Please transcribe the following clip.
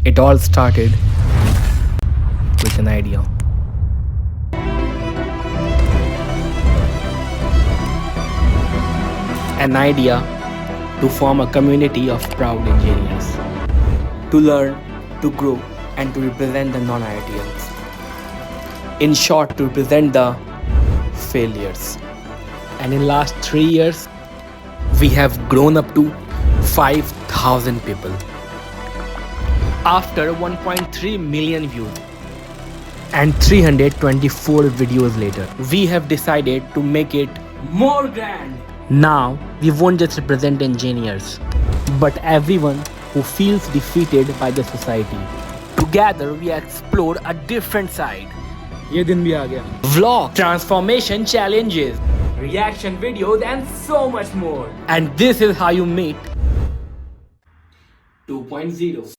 It all started with an idea. An idea to form a community of proud engineers, to learn, to grow, and to represent the non-IITians. In short, to represent the failures. And in last 3 years, we have grown up to 5,000 people. After 1.3 million views and 324 videos later, we have decided to make it more grand. Now, we won't just represent engineers, but everyone who feels defeated by the society. Together, we explore a different side. ये दिन भी आ गया. Vlog, transformation challenges, reaction videos, and so much more. And this is how you meet 2.0.